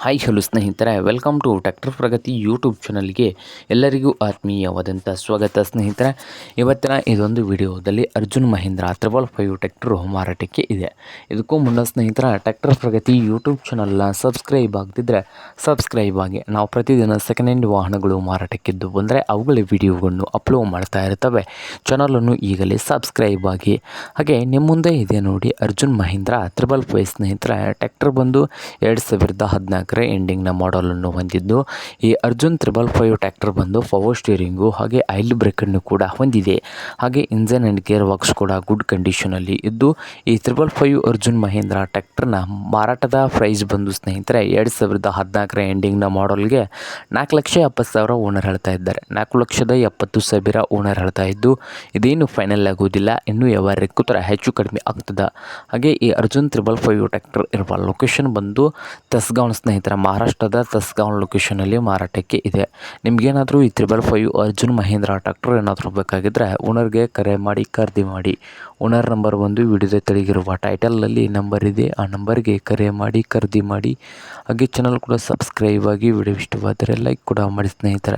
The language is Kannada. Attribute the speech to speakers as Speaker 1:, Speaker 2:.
Speaker 1: ಹಾಯ್ ಹಲೋ ಸ್ನೇಹಿತರೆ, welcome to tractor Pragati YouTube ಚಾನಲ್ಗೆ ಎಲ್ಲರಿಗೂ ಆತ್ಮೀಯವಾದಂಥ ಸ್ವಾಗತ. ಸ್ನೇಹಿತರೆ, ಇವತ್ತಿನ ಇದೊಂದು ವಿಡಿಯೋದಲ್ಲಿ ಅರ್ಜುನ್ ಮಹೀಂದ್ರ 555 ಟ್ರ್ಯಾಕ್ಟರು ಮಾರಾಟಕ್ಕೆ ಇದೆ. ಇದಕ್ಕೂ ಮುನ್ನ ಸ್ನೇಹಿತರ, ಟ್ರ್ಯಾಕ್ಟರ್ ಪ್ರಗತಿ ಯೂಟ್ಯೂಬ್ ಚಾನಲ್ನ ಸಬ್ಸ್ಕ್ರೈಬ್ ಆಗದಿದ್ದರೆ ಸಬ್ಸ್ಕ್ರೈಬ್ ಆಗಿ. ನಾವು ಪ್ರತಿದಿನ ಸೆಕೆಂಡ್ ಹ್ಯಾಂಡ್ ವಾಹನಗಳು ಮಾರಾಟಕ್ಕಿದ್ದು ಬಂದರೆ ಅವುಗಳ ವಿಡಿಯೋಗಳನ್ನು ಅಪ್ಲೋಡ್ ಮಾಡ್ತಾ ಇರ್ತವೆ. ಚಾನಲನ್ನು ಈಗಲೇ ಸಬ್ಸ್ಕ್ರೈಬ್ ಆಗಿ. ಹಾಗೆ ನಿಮ್ಮ ಮುಂದೆ ಇದೆ ನೋಡಿ ಅರ್ಜುನ್ ಮಹೀಂದ್ರ 555 ಸ್ನೇಹಿತರೆ. ಟ್ರ್ಯಾಕ್ಟರ್ ಬಂದು 2014 ಎಂಡಿಂಗ್ನ ಮಾಡಲನ್ನು ಹೊಂದಿದ್ದು, ಈ ಅರ್ಜುನ್ 555 ಟ್ರ್ಯಾಕ್ಟರ್ ಬಂದು ಪವರ್ ಸ್ಟೀರಿಂಗು ಹಾಗೆ ಆಯಿಲ್ ಬ್ರೇಕನ್ನು ಕೂಡ ಹೊಂದಿದೆ. ಹಾಗೆ ಇಂಜನ್ ಆ್ಯಂಡ್ ಗೇರ್ ಬಾಕ್ಸ್ ಕೂಡ ಗುಡ್ ಕಂಡೀಷನಲ್ಲಿ ಇದ್ದು, ಈ 555 ಅರ್ಜುನ್ ಮಹೀಂದ್ರ ಟ್ರ್ಯಾಕ್ಟರ್ನ ಮಾರಾಟದ ಪ್ರೈಸ್ ಬಂದು ಸ್ನೇಹಿತರೆ 2014 ಎಂಡಿಂಗ್ನ ಮಾಡಲ್ಗೆ 4,70,000 ಓನರ್ ಹೇಳ್ತಾ ಇದ್ದಾರೆ. 4,70,000 ಓನರ್ ಹೇಳ್ತಾ ಇದ್ದು, ಇದೇನು ಫೈನಲ್ ಆಗೋದಿಲ್ಲ, ಇನ್ನೂ ವ್ಯವಹಾರಕ್ಕೆ ಕೂತ್ರೆ ಹೆಚ್ಚು ಕಡಿಮೆ ಆಗ್ತದೆ. ಹಾಗೆ ಈ ಅರ್ಜುನ್ 555 ಟ್ರ್ಯಾಕ್ಟರ್ ಇರುವ ಲೊಕೇಶನ್ ಬಂದು ತಸ್ಗಾಂವ್ ಸ್ನೇಹಿತರ, ಮಹಾರಾಷ್ಟ್ರದ ತಸ್ಗಾಂವ್ ಲೊಕೇಶನಲ್ಲಿ ಮಾರಾಟಕ್ಕೆ ಇದೆ. ನಿಮಗೇನಾದರೂ ಈ 555 ಅರ್ಜುನ್ ಮಹೀಂದ್ರ ಟ್ರ್ಯಾಕ್ಟರ್ ಏನಾದರೂ ಬೇಕಾಗಿದ್ದರೆ ಓನರ್ಗೆ ಕರೆ ಮಾಡಿ ಖರೀದಿ ಮಾಡಿ. ಓನರ್ ನಂಬರ್ ಬಂದು ವಿಡಿಯೋದ ತೆಳಗಿರುವ ಟೈಟಲಲ್ಲಿ ನಂಬರ್ ಇದೆ, ಆ ನಂಬರ್ಗೆ ಕರೆ ಮಾಡಿ ಖರೀದಿ ಮಾಡಿ. ಹಾಗೆ ಚಾನಲ್ ಕೂಡ ಸಬ್ಸ್ಕ್ರೈಬ್ ಆಗಿ. ವಿಡಿಯೋ ಇಷ್ಟವಾದರೆ ಲೈಕ್ ಕೂಡ ಮಾಡಿ ಸ್ನೇಹಿತರೆ.